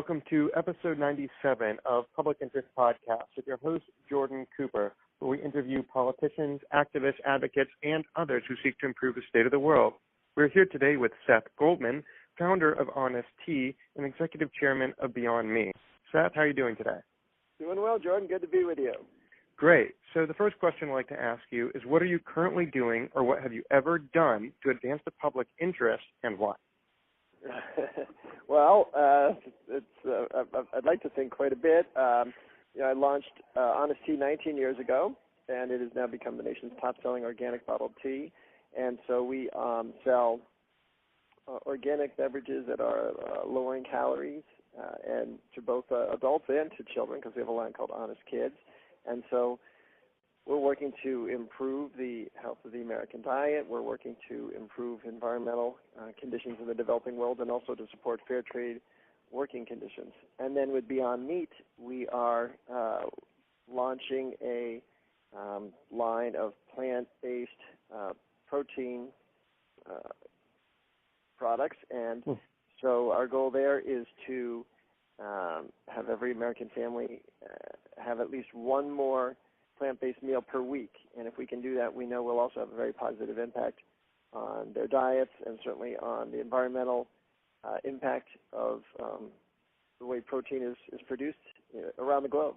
welcome to episode 97 of Public Interest Podcast with your host, Jordan Cooper, where we interview politicians, activists, advocates, and others who seek to improve the state of the world. We're here today with Seth Goldman, founder of Honest Tea and executive chairman of Beyond Me. Seth, how are you doing today? Doing well, Jordan. Good to be with you. Great. So the first question I'd like to ask you is, what are you currently doing, or what have you ever done to advance the public interest, and why? Well, I'd like to think quite a bit. I launched Honest Tea 19 years ago, and it has now become the nation's top-selling organic bottled tea. And so we sell organic beverages that are lower in calories, and to both adults and to children, because we have a line called Honest Kids. And so we're working to improve the health of the American diet. We're working to improve environmental conditions in the developing world, and also to support fair trade working conditions. And then with Beyond Meat, we are launching a line of plant-based protein products. And so our goal there is to have every American family have at least one more plant-based meal per week. And if we can do that, we know we'll also have a very positive impact on their diets, and certainly on the environmental impact of the way protein is produced around the globe.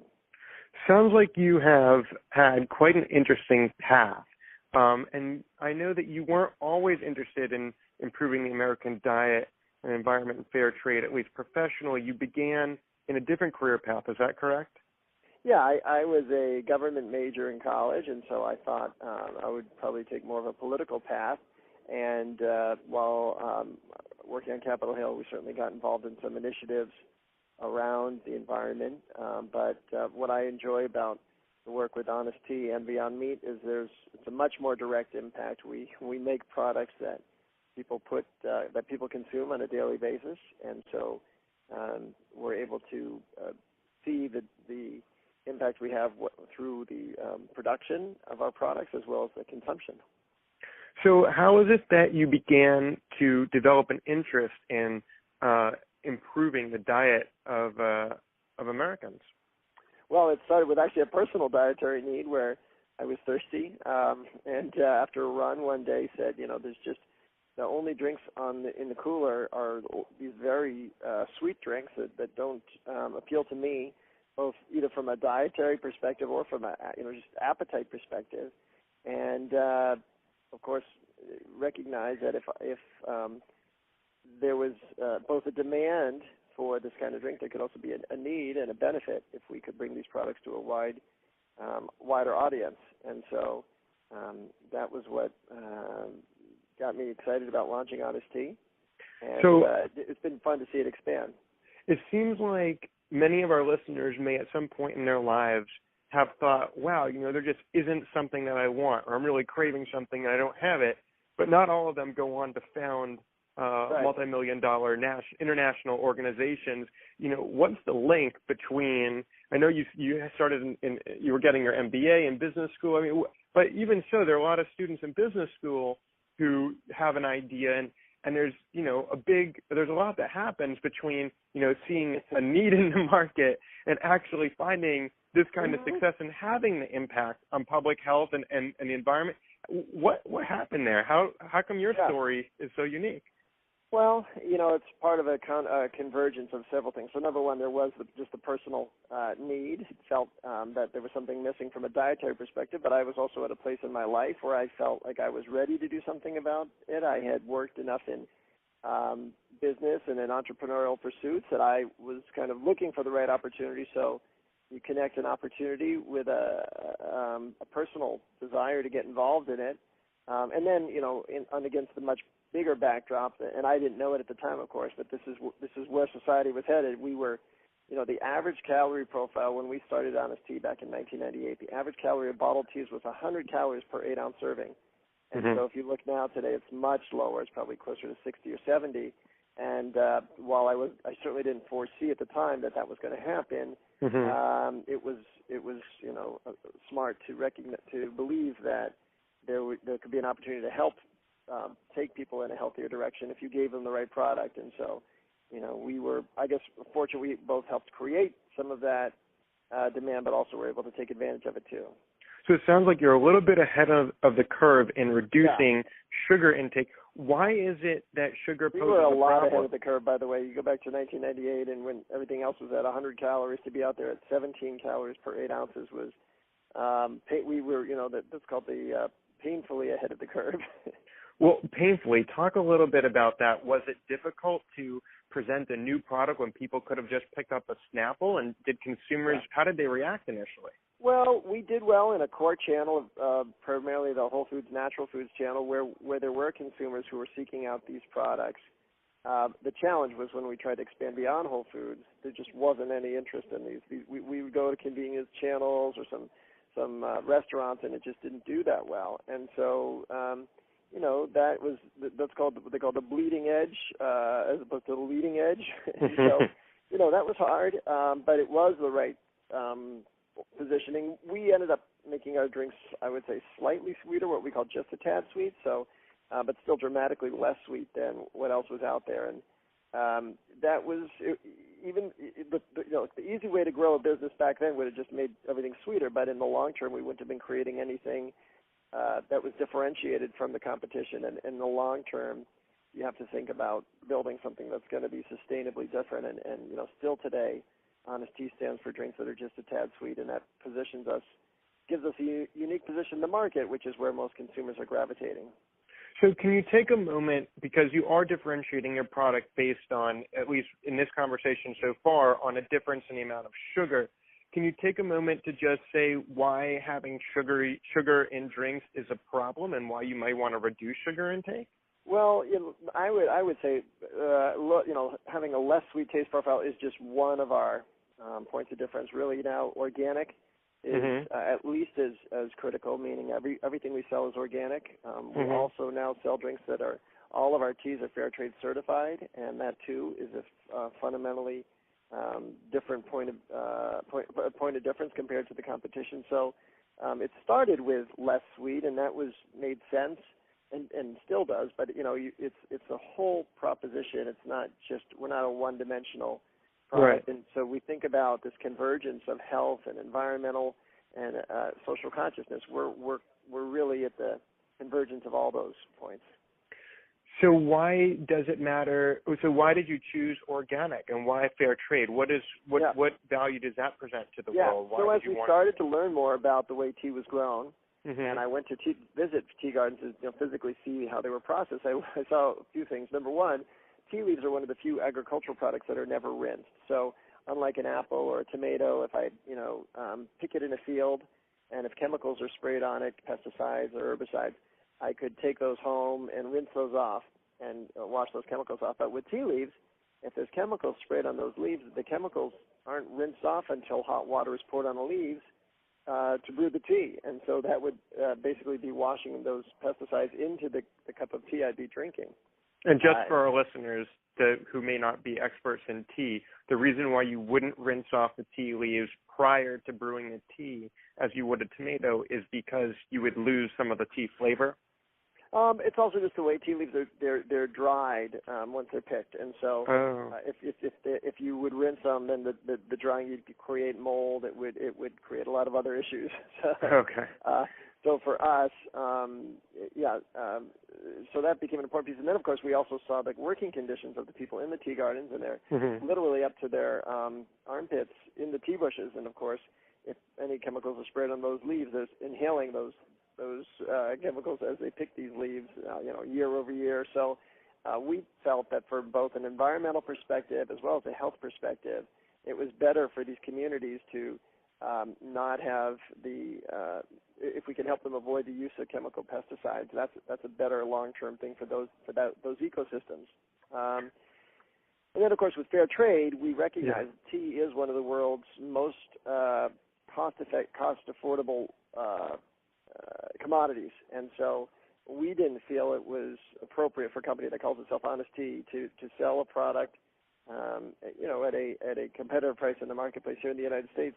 Sounds like you have had quite an interesting path. And I know that you weren't always interested in improving the American diet and environment and fair trade, at least professionally. You began in a different career path. Is that correct? Yeah, I was a government major in college, and so I thought I would probably take more of a political path. And while working on Capitol Hill, we certainly got involved in some initiatives around the environment. But what I enjoy about the work with Honest Tea and Beyond Meat is it's a much more direct impact. We make products that people consume on a daily basis, and so we're able to see the impact we have through the production of our products as well as the consumption. So how is it that you began to develop an interest in improving the diet of Americans? Well, it started with actually a personal dietary need where I was thirsty, and after a run one day said, there's just the only drinks in the cooler are these very sweet drinks that don't appeal to me, both either from a dietary perspective or from a just appetite perspective. And of course, recognize that if there was both a demand for this kind of drink, there could also be a need and a benefit if we could bring these products to a wider audience. And so that was what got me excited about launching Honest Tea. And so it's been fun to see it expand. It seems like many of our listeners may at some point in their lives have thought, wow, there just isn't something that I want, or I'm really craving something and I don't have it. But not all of them go on to found multi-million-dollar international organizations. What's the link between? I know you started you were getting your MBA in business school. But even so, there are a lot of students in business school who have an idea, and there's there's a lot that happens between seeing a need in the market and actually finding this kind of success and having the impact on public health and the environment. What happened there? How come your story is so unique? Well, it's part of a convergence of several things. So number one, there was just the personal need. Felt that there was something missing from a dietary perspective, but I was also at a place in my life where I felt like I was ready to do something about it. I had worked enough in business and in entrepreneurial pursuits that I was kind of looking for the right opportunity. So you connect an opportunity with a personal desire to get involved in it, and then against the much bigger backdrop, and I didn't know it at the time, of course, but this is where society was headed. We were, the average calorie profile when we started Honest Tea back in 1998, the average calorie of bottled teas was 100 calories per 8-ounce serving. And so if you look now today, it's much lower. It's probably closer to 60 or 70. And while I certainly didn't foresee at the time that was going to happen, it was smart to believe that there could be an opportunity to help take people in a healthier direction if you gave them the right product. And so, we were, I guess, fortunate we both helped create some of that demand, but also were able to take advantage of it too. So it sounds like you're a little bit ahead of the curve in reducing sugar intake. Why is it that sugar poses a problem? We were a lot ahead of the curve, by the way. You go back to 1998, and when everything else was at 100 calories, to be out there at 17 calories per 8 ounces was, we were, that's called the painfully ahead of the curve. Well, painfully, talk a little bit about that. Was it difficult to present a new product when people could have just picked up a Snapple? And did consumers, how did they react initially? Well, we did well in a core channel, primarily the Whole Foods Natural Foods channel, where there were consumers who were seeking out these products. The challenge was when we tried to expand beyond Whole Foods, there just wasn't any interest in these. We would go to convenience channels or some restaurants, and it just didn't do that well. And so, that's called what they call the bleeding edge, as opposed to the leading edge. So, that was hard, but it was the right positioning. We ended up making our drinks, I would say, slightly sweeter, what we call just a tad sweet, so, but still dramatically less sweet than what else was out there. And that was the easy way to grow a business back then would have just made everything sweeter, but in the long term, we wouldn't have been creating anything that was differentiated from the competition. And in the long term, you have to think about building something that's going to be sustainably different. And still today, Honest Tea stands for drinks that are just a tad sweet, and that gives us a unique position in the market, which is where most consumers are gravitating. So can you take a moment, because you are differentiating your product based on, at least in this conversation so far, on a difference in the amount of sugar. Can you take a moment to just say why having sugar in drinks is a problem and why you might want to reduce sugar intake? Well, I would say, having a less sweet taste profile is just one of our points of difference. Really, now organic is at least as critical, meaning everything we sell is organic. We also now sell drinks that all of our teas are fair trade certified, and that too is a fundamentally different point of difference compared to the competition. So it started with less sweet, and that made sense. And still does, but it's a whole proposition. It's not just, we're not a one-dimensional product, right. And so we think about this convergence of health and environmental and social consciousness. We're really at the convergence of all those points. So why does it matter? So why did you choose organic, and why fair trade? What value does that present to the world? So as we started to learn more about the way tea was grown. And I went to visit tea gardens to physically see how they were processed. I saw a few things. Number one, tea leaves are one of the few agricultural products that are never rinsed. So unlike an apple or a tomato, if I pick it in a field and if chemicals are sprayed on it, pesticides or herbicides, I could take those home and rinse those off and wash those chemicals off. But with tea leaves, if there's chemicals sprayed on those leaves, the chemicals aren't rinsed off until hot water is poured on the leaves to brew the tea, and so that would basically be washing those pesticides into the cup of tea I'd be drinking. And just for our listeners who may not be experts in tea, the reason why you wouldn't rinse off the tea leaves prior to brewing the tea as you would a tomato is because you would lose some of the tea flavor? It's also just the way tea leaves they're dried once they're picked, and so if you would rinse them, then the drying you'd create mold. It would create a lot of other issues. Okay. So for us, so that became an important piece. And then, of course, we also saw the working conditions of the people in the tea gardens, and they're literally up to their armpits in the tea bushes. And, of course, if any chemicals are sprayed on those leaves, there's inhaling those chemicals as they pick these leaves, year over year. So we felt that for both an environmental perspective as well as a health perspective, it was better for these communities to not have if we can help them avoid the use of chemical pesticides, that's a better long-term thing for those ecosystems. And then, of course, with fair trade, we recognize tea is one of the world's most cost-affordable commodities, and so we didn't feel it was appropriate for a company that calls itself Honest Tea to sell a product, at a competitive price in the marketplace here in the United States,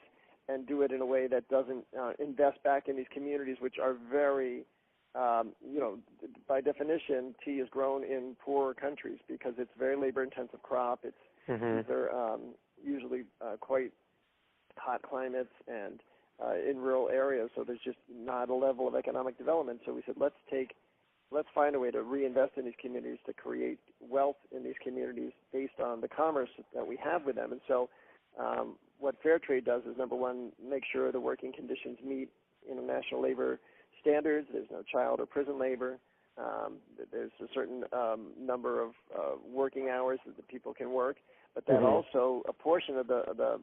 and do it in a way that doesn't invest back in these communities, which are very by definition, tea is grown in poorer countries because it's a very labor-intensive crop. These are usually quite hot climates and in rural areas, so there's just not a level of economic development. So we said, let's find a way to reinvest in these communities to create wealth in these communities based on the commerce that we have with them. And so what fair trade does is, number one, make sure the working conditions meet international labor standards. There's no child or prison labor. There's a certain number of working hours that the people can work, but then also a portion of the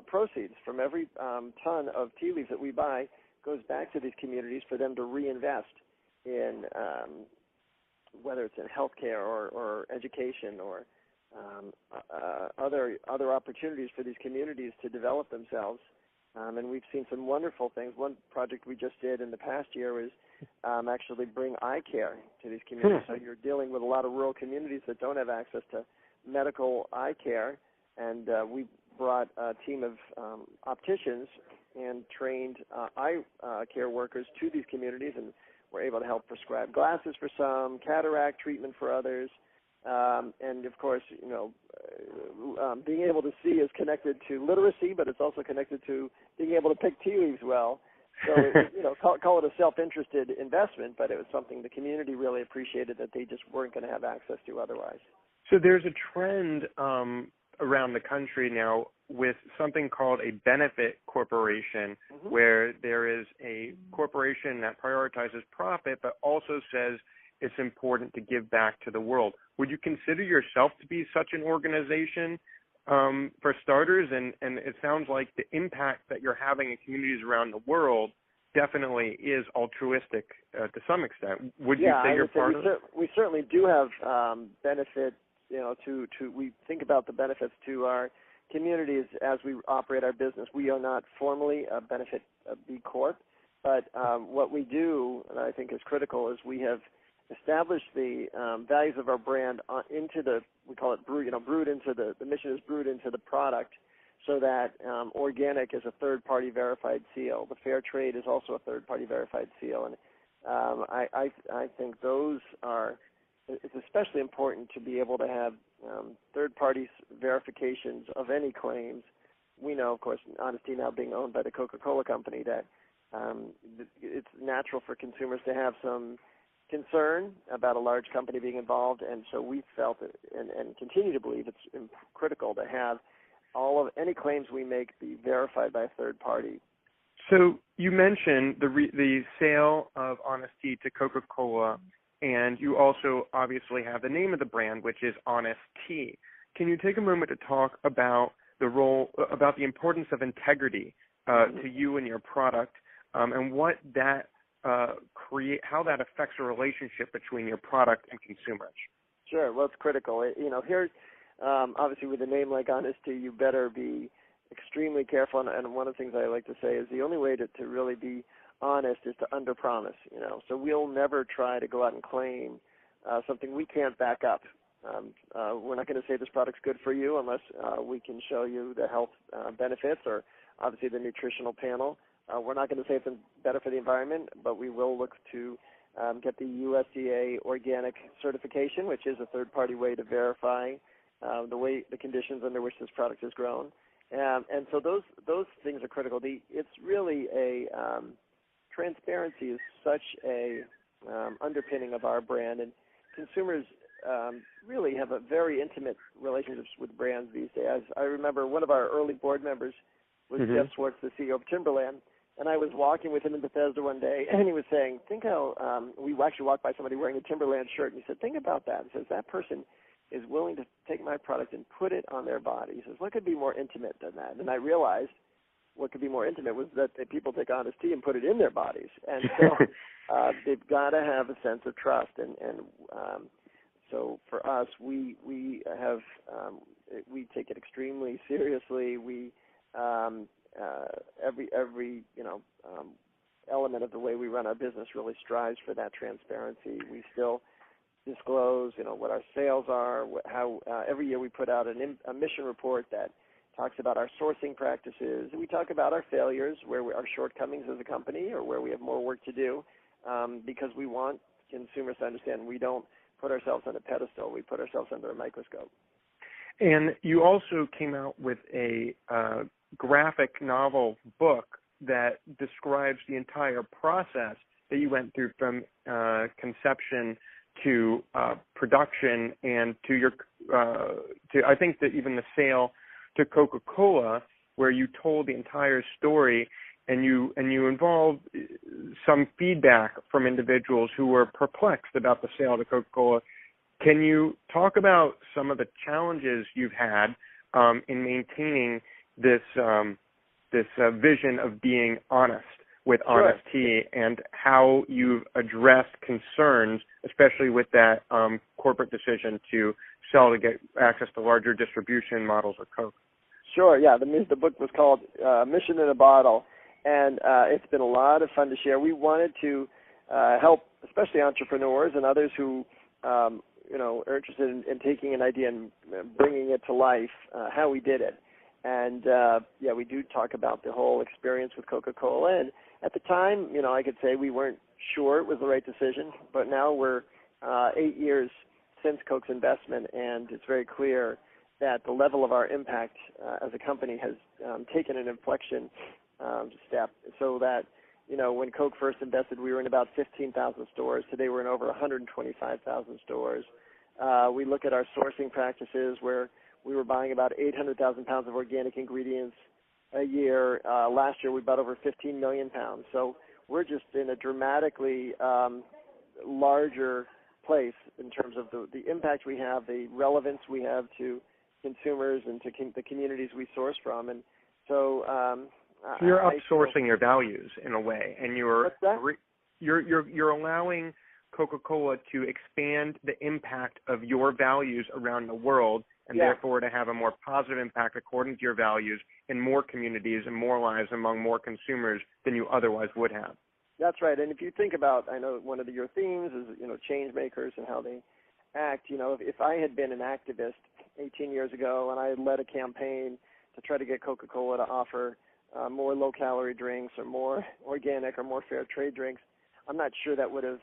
proceeds from every ton of tea leaves that we buy goes back to these communities for them to reinvest in, whether it's in healthcare or education or other opportunities for these communities to develop themselves. And we've seen some wonderful things. One project we just did in the past year is actually bring eye care to these communities. So you're dealing with a lot of rural communities that don't have access to medical eye care, and we brought a team of opticians and trained eye care workers to these communities, and were able to help prescribe glasses for some, cataract treatment for others. And of course, being able to see is connected to literacy, but it's also connected to being able to pick tea leaves well. So, call it a self-interested investment, but it was something the community really appreciated that they just weren't going to have access to otherwise. So there's a trend around the country now with something called a benefit corporation, where there is a corporation that prioritizes profit, but also says it's important to give back to the world. Would you consider yourself to be such an organization, for starters? And it sounds like the impact that you're having in communities around the world definitely is altruistic to some extent. Would you say you're part of it? We certainly do have benefit. We think about the benefits to our communities as we operate our business. We are not formally a benefit B Corp, but what we do, and I think is critical, is we have established the values of our brand into we call it brewed into the mission is brewed into the product, so that organic is a third-party verified seal. The fair trade is also a third-party verified seal, and I think those are. It's especially important to be able to have third-party verifications of any claims. We know, of course, Honesty now being owned by the Coca-Cola company, that it's natural for consumers to have some concern about a large company being involved, and so we felt and continue to believe it's critical to have any claims we make be verified by a third party. So you mentioned the sale of Honesty to Coca-Cola, and you also obviously have the name of the brand, which is Honest Tea. Can you take a moment to talk about the importance of integrity to you and your product, and what that how that affects a relationship between your product and consumers? Sure. Well, it's critical. Here, obviously, with a name like Honesty, you better be extremely careful. And one of the things I like to say is the only way to really be honest is to underpromise. So we'll never try to go out and claim something we can't back up. We're not going to say this product's good for you unless we can show you the health benefits or obviously the nutritional panel. We're not going to say it's better for the environment, but we will look to get the USDA organic certification, which is a third-party way to verify the conditions under which this product is grown. And so those things are critical. It's really transparency is such a underpinning of our brand, and consumers really have a very intimate relationships with brands these days. I remember one of our early board members was Jeff Swartz, the CEO of Timberland, and I was walking with him in Bethesda one day, and he was saying, think how we actually walked by somebody wearing a Timberland shirt, and he said, think about that. He says, that person is willing to take my product and put it on their body. He says, what could be more intimate than that? And I realized what could be more intimate was that people take Honest Tea and put it in their bodies. And so they've got to have a sense of trust. And so for us, we take it extremely seriously. We every element of the way we run our business really strives for that transparency. We still disclose, what our sales are, how every year we put out a mission report that talks about our sourcing practices. We talk about our failures, our shortcomings as a company, or where we have more work to do. because we want consumers to understand we don't put ourselves on a pedestal. We put ourselves under a microscope. And you also came out with a graphic novel book that describes the entire process that you went through from conception to production and to your to I think that even the sale to Coca-Cola, where you told the entire story, and you involved some feedback from individuals who were perplexed about the sale to Coca-Cola. Can you talk about some of the challenges you've had in maintaining this vision of being honest with Sure. Honest Tea, and how you've addressed concerns, especially with that corporate decision to sell to get access to larger distribution models of Coke? Sure, yeah. The book was called Mission in a Bottle, and it's been a lot of fun to share. We wanted to help, especially entrepreneurs and others who are interested in taking an idea and bringing it to life, how we did it. And, we do talk about the whole experience with Coca-Cola. And at the time, I could say we weren't sure it was the right decision, but now we're 8 years since Coke's investment, and it's very clear that the level of our impact as a company has taken an inflection step, so that, when Coke first invested, we were in about 15,000 stores. Today we're in over 125,000 stores. We look at our sourcing practices, where we were buying about 800,000 pounds of organic ingredients a year. Last year we bought over 15 million pounds. So we're just in a dramatically larger place in terms of the impact we have, the relevance we have to consumers and to the communities we source from. And so you're outsourcing your values in a way, and you're allowing Coca-Cola to expand the impact of your values around the world, and therefore to have a more positive impact according to your values in more communities and more lives among more consumers than you otherwise would have. That's right. And if you think about, I know one of your themes is, change makers and how they act. If I had been an activist 18 years ago and I had led a campaign to try to get Coca-Cola to offer more low-calorie drinks or more organic or more fair trade drinks, I'm not sure that would have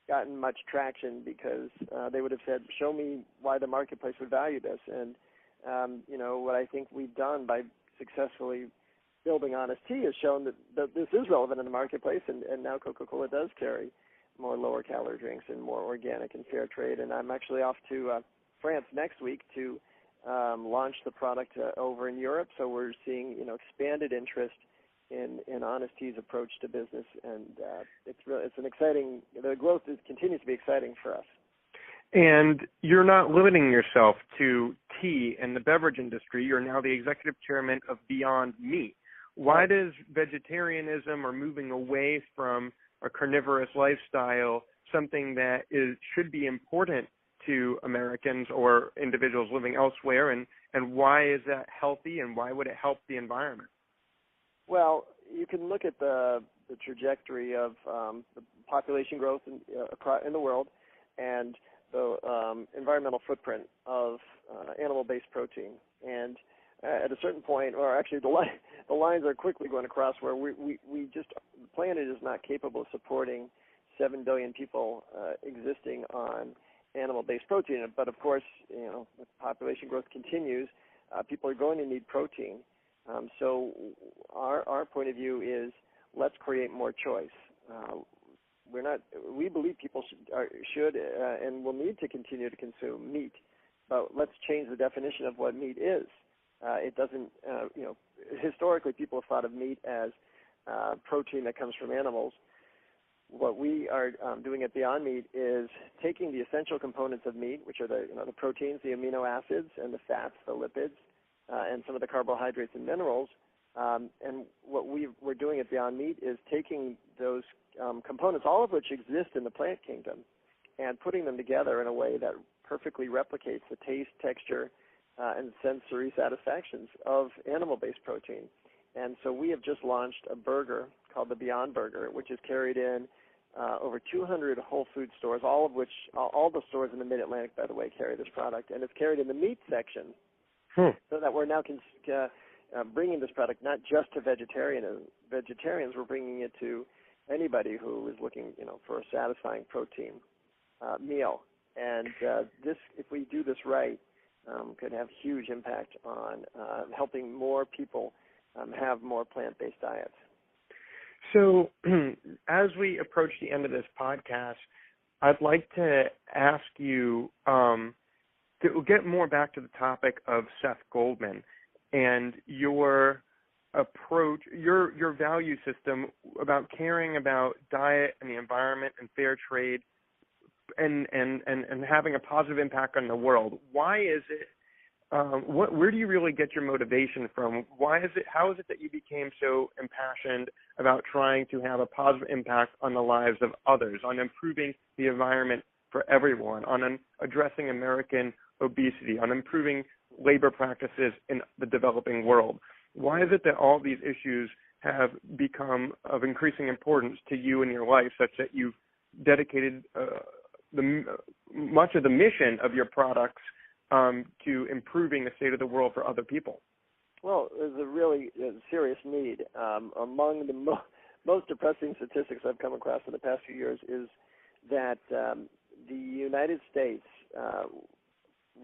gotten much traction, because they would have said, show me why the marketplace would value this. And, what I think we've done by successfully building Honest Tea has shown that this is relevant in the marketplace, and now Coca-Cola does carry more lower-calorie drinks and more organic and fair trade. And I'm actually off to France next week to launch the product over in Europe. So we're seeing, expanded interest in Honest Tea's approach to business, and it's an exciting. The growth continues to be exciting for us. And you're not limiting yourself to tea and the beverage industry. You're now the executive chairman of Beyond Meat. Why does vegetarianism or moving away from a carnivorous lifestyle something that should be important to Americans or individuals living elsewhere, and why is that healthy, and why would it help the environment? Well, you can look at the trajectory of the population growth in the world, and the environmental footprint of animal-based protein. And at a certain point, or actually the lines are quickly going across, where we just, the planet is not capable of supporting 7 billion people existing on animal-based protein. But of course, as population growth continues, people are going to need protein. So our point of view is, let's create more choice. We believe people should and will need to continue to consume meat, but let's change the definition of what meat is. It doesn't, historically people have thought of meat as protein that comes from animals. What we are doing at Beyond Meat is taking the essential components of meat, which are the proteins, the amino acids, and the fats, the lipids, and some of the carbohydrates and minerals. And what we're doing at Beyond Meat is taking those components, all of which exist in the plant kingdom, and putting them together in a way that perfectly replicates the taste, texture, and sensory satisfactions of animal-based protein. And so we have just launched a burger called the Beyond Burger, which is carried in over 200 Whole Foods stores, all the stores in the Mid-Atlantic, by the way, carry this product, and it's carried in the meat section. So that we're now bringing this product not just to vegetarians, we're bringing it to anybody who is looking, for a satisfying protein meal. And this, if we do this right, could have huge impact on helping more people have more plant-based diets. So as we approach the end of this podcast, I'd like to ask you to get more back to the topic of Seth Goldman and your approach, your value system about caring about diet and the environment and fair trade and having a positive impact on the world. Why is it? Where do you really get your motivation from? How is it that you became so impassioned about trying to have a positive impact on the lives of others, on improving the environment for everyone, on addressing American obesity, on improving labor practices in the developing world? Why is it that all these issues have become of increasing importance to you in your life, such that you've dedicated much of the mission of your products to improving the state of the world for other people? Well, there's a really serious need. Among the most depressing statistics I've come across in the past few years is that the United States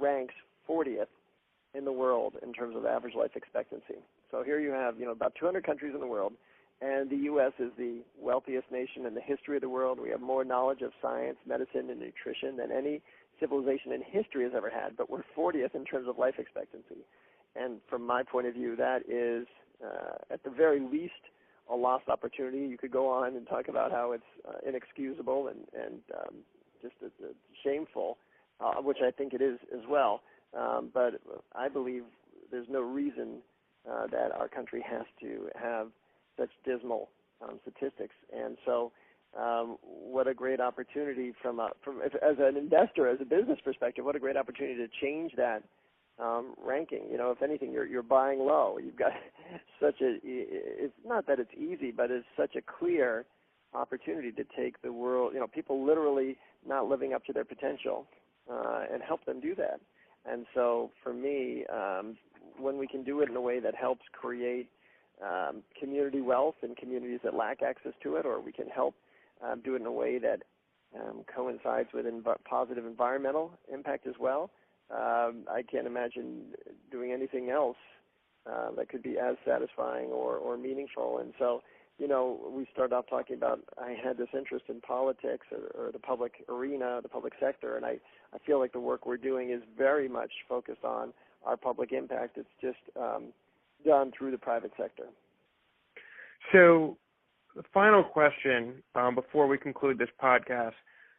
ranks 40th in the world in terms of average life expectancy. So here you have, about 200 countries in the world, and the U.S. is the wealthiest nation in the history of the world. We have more knowledge of science, medicine, and nutrition than any civilization in history has ever had, but we're 40th in terms of life expectancy. And from my point of view, that is, at the very least, a lost opportunity. You could go on and talk about how it's inexcusable and just shameful, which I think it is as well. But I believe there's no reason that our country has to have such dismal statistics. And so what a great opportunity as an investor, as a business perspective, what a great opportunity to change that ranking. If anything, you're buying low. You've got it's not that it's easy, but it's such a clear opportunity to take the world, people literally not living up to their potential, and help them do that. And so for me, when we can do it in a way that helps create community wealth in communities that lack access to it, or we can help do it in a way that coincides with positive environmental impact as well, I can't imagine doing anything else that could be as satisfying or meaningful. And so, we started off talking about I had this interest in politics or the public arena, the public sector, and I feel like the work we're doing is very much focused on our public impact. It's just done through the private sector. So the final question before we conclude this podcast,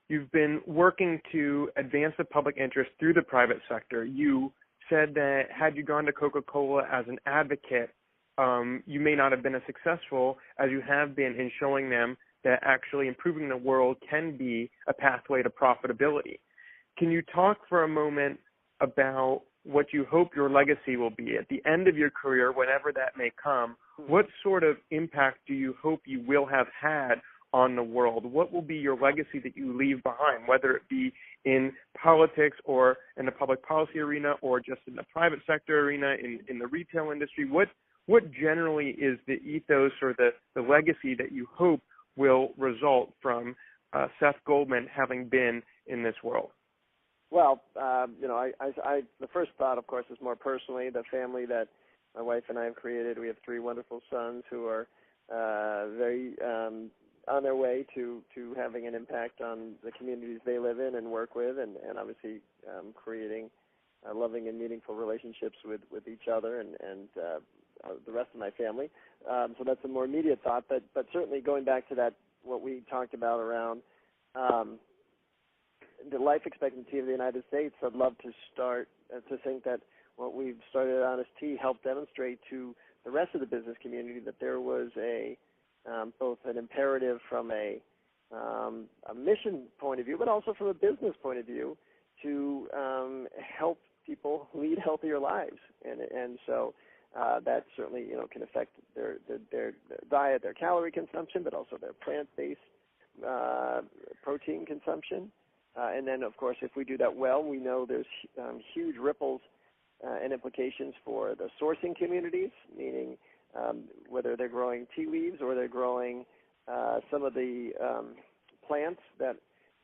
you've been working to advance the public interest through the private sector. You said that had you gone to Coca-Cola as an advocate, you may not have been as successful as you have been in showing them that actually improving the world can be a pathway to profitability. Can you talk for a moment about what you hope your legacy will be at the end of your career, whenever that may come? What sort of impact do you hope you will have had on the world? What will be your legacy that you leave behind, whether it be in politics or in the public policy arena or just in the private sector arena, in the retail industry? What generally is the ethos or the legacy that you hope will result from Seth Goldman having been in this world? Well, the first thought, of course, is more personally the family that my wife and I have created. We have 3 wonderful sons who are very on their way to having an impact on the communities they live in and work with, and obviously creating loving and meaningful relationships with each other and the rest of my family. So that's a more immediate thought, but certainly going back to that, what we talked about around the life expectancy of the United States, I'd love to start to think that what we've started at Honest Tea helped demonstrate to the rest of the business community that there was both an imperative from a mission point of view, but also from a business point of view, to help people lead healthier lives, and so that certainly can affect their diet, their calorie consumption, but also their plant-based protein consumption. And then, of course, if we do that well, we know there's huge ripples and implications for the sourcing communities, meaning whether they're growing tea leaves or they're growing some of the plants that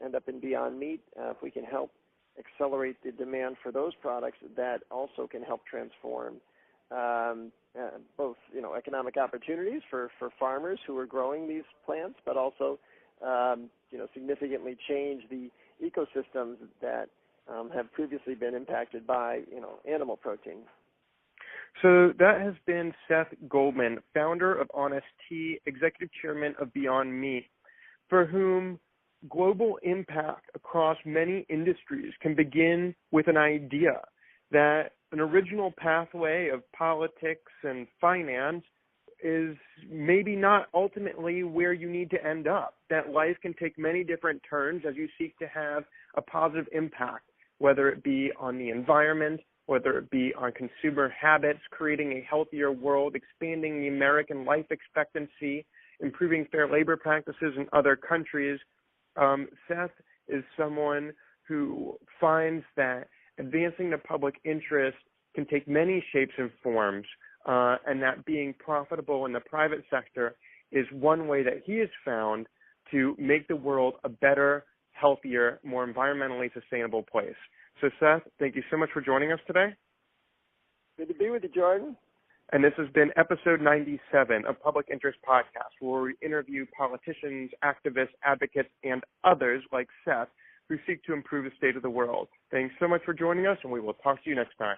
end up in Beyond Meat, if we can help accelerate the demand for those products, that also can help transform both, economic opportunities for farmers who are growing these plants, but also, significantly change the ecosystems that have previously been impacted by, animal protein. So that has been Seth Goldman, founder of Honest Tea, executive chairman of Beyond Meat, for whom global impact across many industries can begin with an idea that an original pathway of politics and finance is maybe not ultimately where you need to end up, that life can take many different turns as you seek to have a positive impact, whether it be on the environment, whether it be on consumer habits, creating a healthier world, expanding the American life expectancy, improving fair labor practices in other countries. Seth is someone who finds that advancing the public interest can take many shapes and forms, and that being profitable in the private sector is one way that he has found to make the world a better, healthier, more environmentally sustainable place. So, Seth, thank you so much for joining us today. Good to be with you, Jordan. And this has been episode 97 of Public Interest Podcast, where we interview politicians, activists, advocates, and others like Seth who seek to improve the state of the world. Thanks so much for joining us, and we will talk to you next time.